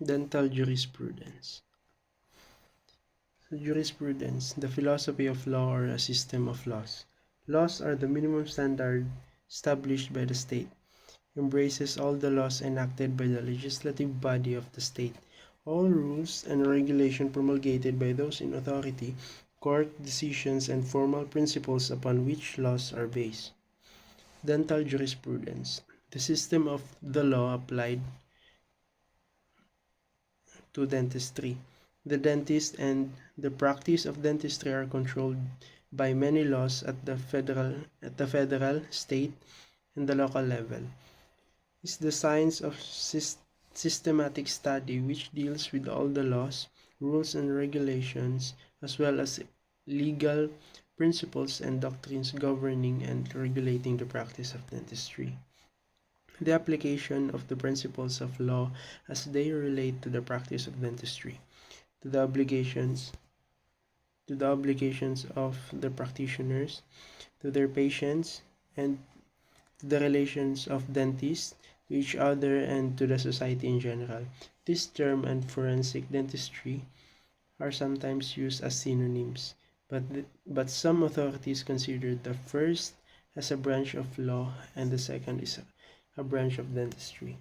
Dental jurisprudence. So jurisprudence, the philosophy of law or a system of laws. Laws are the minimum standard established by the state. Embraces all the laws enacted by the legislative body of the state. All rules and regulation promulgated by those in authority, court decisions and formal principles upon which laws are based. Dental jurisprudence, the system of the law applied to dentistry. The dentist and the practice of dentistry are controlled by many laws at the federal, state, and the local level. It's the science of systematic study which deals with all the laws, rules and regulations as well as legal principles and doctrines governing and regulating the practice of dentistry. The application of the principles of law as they relate to the practice of dentistry, to the obligations of the practitioners, to their patients, and to the relations of dentists to each other and to the society in general. This term and forensic dentistry are sometimes used as synonyms, but some authorities consider the first as a branch of law and the second is a branch of dentistry.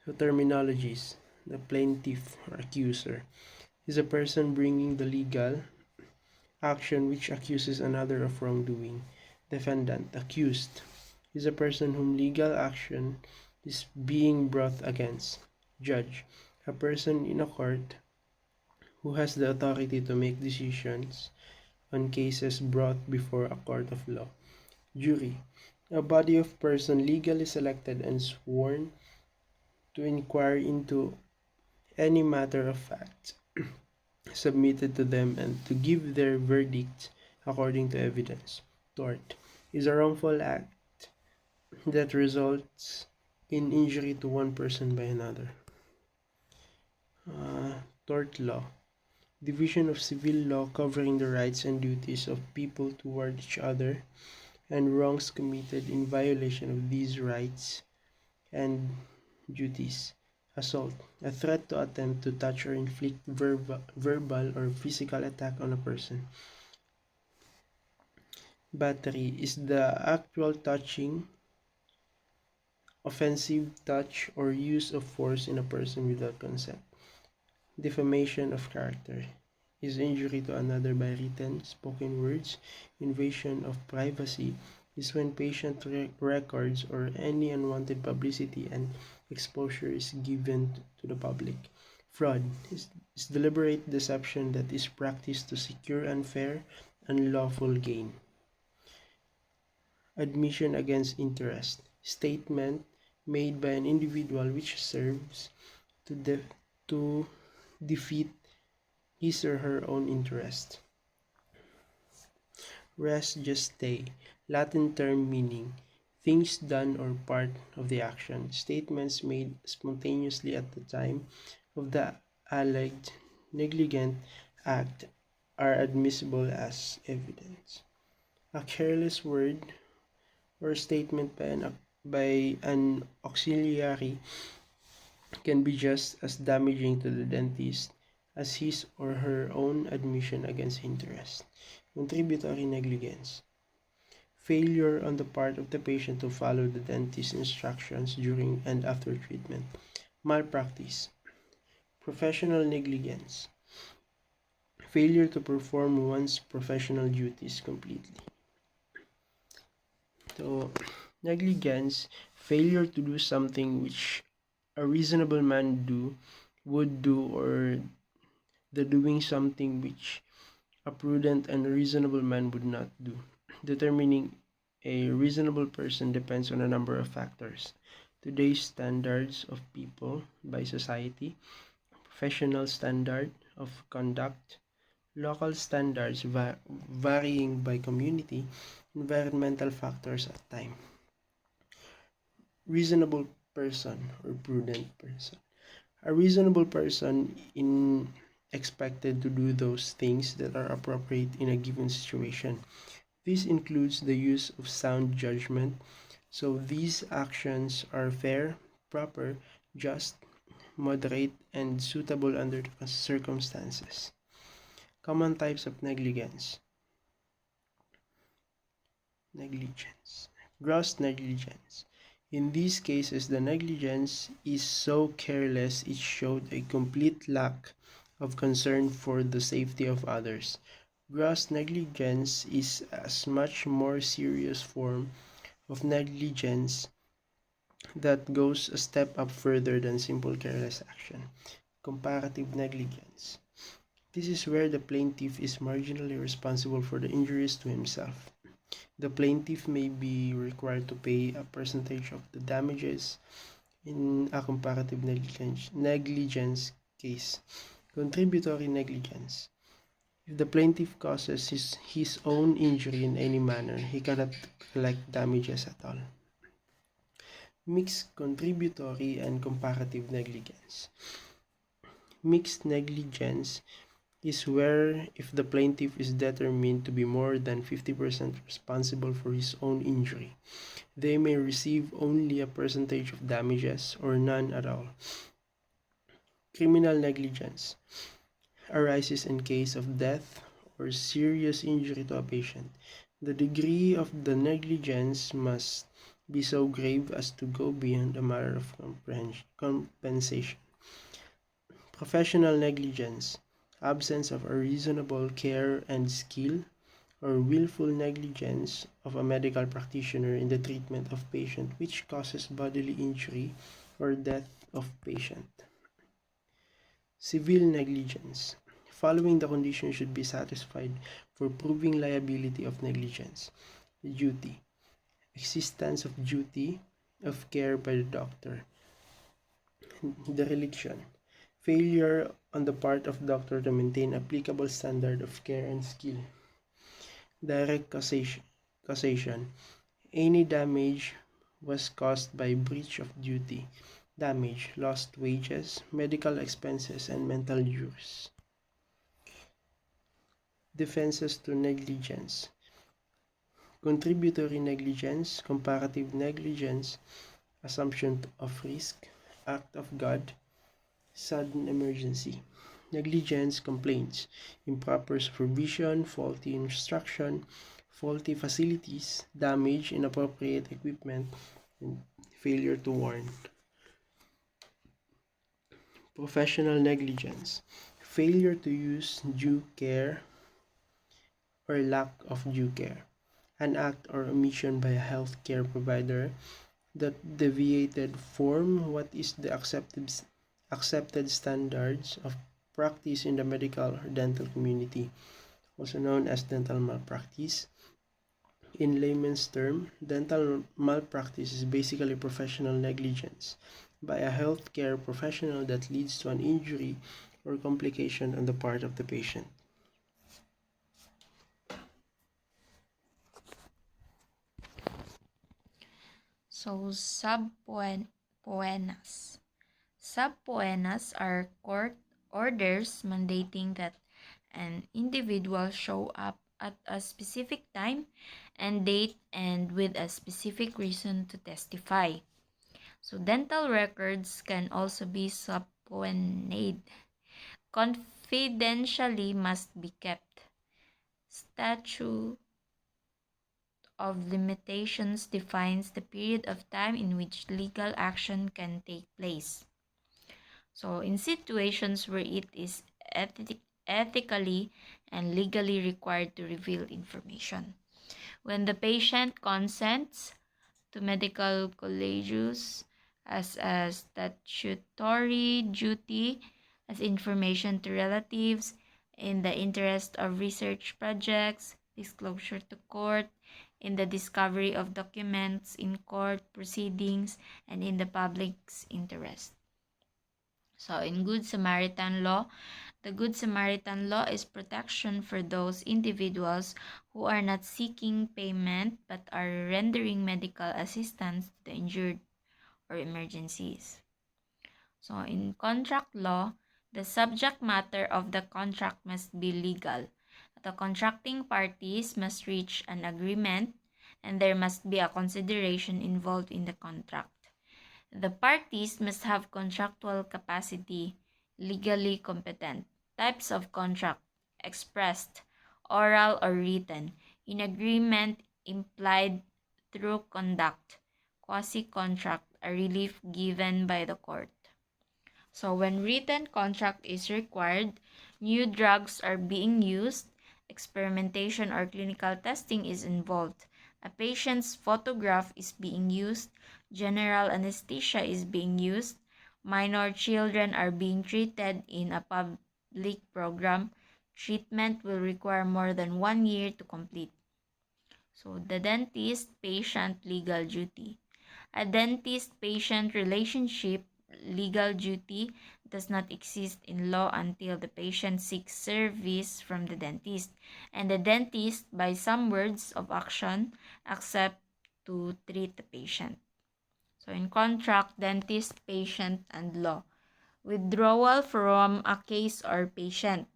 So terminologies. The plaintiff or accuser is a person bringing the legal action which accuses another of wrongdoing. Defendant, accused, is a person whom legal action is being brought against. Judge, a person in a court who has the authority to make decisions on cases brought before a court of law. Jury, a body of persons legally selected and sworn to inquire into any matter of fact submitted to them and to give their verdict according to evidence. Tort is a wrongful act that results in injury to one person by another. Tort law, division of civil law covering the rights and duties of people toward each other and wrongs committed in violation of these rights and duties. Assault, a threat to attempt to touch or inflict verbal or physical attack on a person. Battery is the actual touching, offensive touch or use of force in a person without consent. Defamation of character is injury to another by written, spoken words. Invasion of privacy is when patient records or any unwanted publicity and exposure is given to the public. Fraud is deliberate deception that is practiced to secure unfair, unlawful gain. Admission against interest, statement made by an individual which serves to defeat his or her own interest. Res gestae, Latin term meaning things done or part of the action. Statements made spontaneously at the time of the alleged negligent act are admissible as evidence. A careless word or statement by an auxiliary can be just as damaging to the dentist as his or her own admission against interest. Contributory negligence, failure on the part of the patient to follow the dentist's instructions during and after treatment. Malpractice, professional negligence, failure to perform one's professional duties completely. So, negligence, failure to do something which a reasonable man would do, or the doing something which a prudent and reasonable man would not do. Determining a reasonable person depends on a number of factors. Today's standards of people by society, professional standard of conduct, local standards varying by community, environmental factors at time. Reasonable person or prudent person. A reasonable person is expected to do those things that are appropriate in a given situation. This includes the use of sound judgment. So these actions are fair, proper, just, moderate, and suitable under the circumstances. Common types of negligence. Gross negligence. In these cases, the negligence is so careless it showed a complete lack of concern for the safety of others. Gross negligence is a much more serious form of negligence that goes a step up further than simple careless action. Comparative negligence. This is where the plaintiff is marginally responsible for the injuries to himself. The plaintiff may be required to pay a percentage of the damages in a comparative negligence case. Contributory negligence. If the plaintiff causes his own injury in any manner, he cannot collect damages at all. Mixed contributory and comparative negligence. Mixed negligence is where if the plaintiff is determined to be more than 50% responsible for his own injury, they may receive only a percentage of damages or none at all. Criminal negligence arises in case of death or serious injury to a patient. The degree of the negligence must be so grave as to go beyond a matter of compensation. Professional negligence, absence of a reasonable care and skill, or willful negligence of a medical practitioner in the treatment of patient which causes bodily injury or death of patient. Civil negligence. Following the conditions should be satisfied for proving liability of negligence. Duty. Existence of duty of care by the doctor. Dereliction. Failure on the part of doctor to maintain applicable standard of care and skill. Direct causation. Any damage was caused by breach of duty. Damage, lost wages, medical expenses, and mental use. Defenses to negligence. Contributory negligence, comparative negligence, assumption of risk, act of God, sudden emergency. Negligence complaints, improper supervision, faulty instruction, faulty facilities, damage, inappropriate equipment, and failure to warn. Professional negligence, failure to use due care or lack of due care, an act or omission by a healthcare provider that deviated from what is the accepted standards of practice in the medical or dental community, also known as dental malpractice. In layman's term, dental malpractice is basically professional negligence by a healthcare professional that leads to an injury or complication on the part of the patient. So, subpoenas. Subpoenas are court orders mandating that an individual show up at a specific time and date and with a specific reason to testify. So, dental records can also be subpoenaed. Confidentially must be kept. Statute of limitations defines the period of time in which legal action can take place. So, in situations where it is ethically and legally required to reveal information. When the patient consents to medical collegius as a statutory duty as information to relatives in the interest of research projects, disclosure to court, in the discovery of documents in court proceedings, and in the public's interest. So, in Good Samaritan law, the Good Samaritan law is protection for those individuals who are not seeking payment but are rendering medical assistance to the injured or emergencies. So, in contract law, the subject matter of the contract must be legal. The contracting parties must reach an agreement and there must be a consideration involved in the contract. The parties must have contractual capacity, legally competent. Types of contract: expressed, oral or written, in agreement, implied through conduct, quasi-contract, a relief given by the court. So when written contract is required, new drugs are being used, experimentation or clinical testing is involved, a patient's photograph is being used, general anesthesia is being used, minor children are being treated in a public program, treatment will require more than 1 year to complete. So the dentist-patient legal duty. A dentist-patient relationship legal duty does not exist in law until the patient seeks service from the dentist, and the dentist, by some words of action, accept to treat the patient. So in contract, dentist, patient, and law. Withdrawal from a case or patient.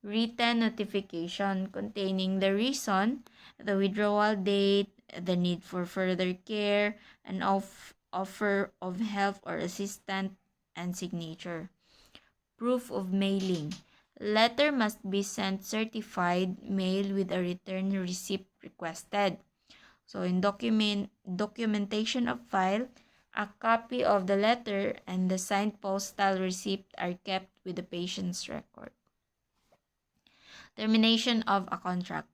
Written notification containing the reason, the withdrawal date, the need for further care, an offer of help or assistance, and signature. Proof of mailing. Letter must be sent certified mail with a return receipt requested. So in documentation of file, a copy of the letter and the signed postal receipt are kept with the patient's record. Termination of a contract.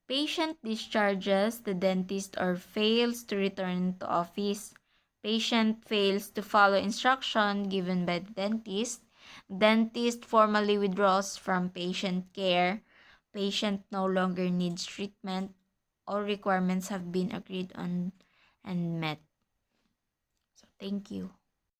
Patient discharges the dentist or fails to return to office. Patient fails to follow instruction given by the dentist. Dentist formally withdraws from patient care. Patient no longer needs treatment. All requirements have been agreed on and met. So thank you.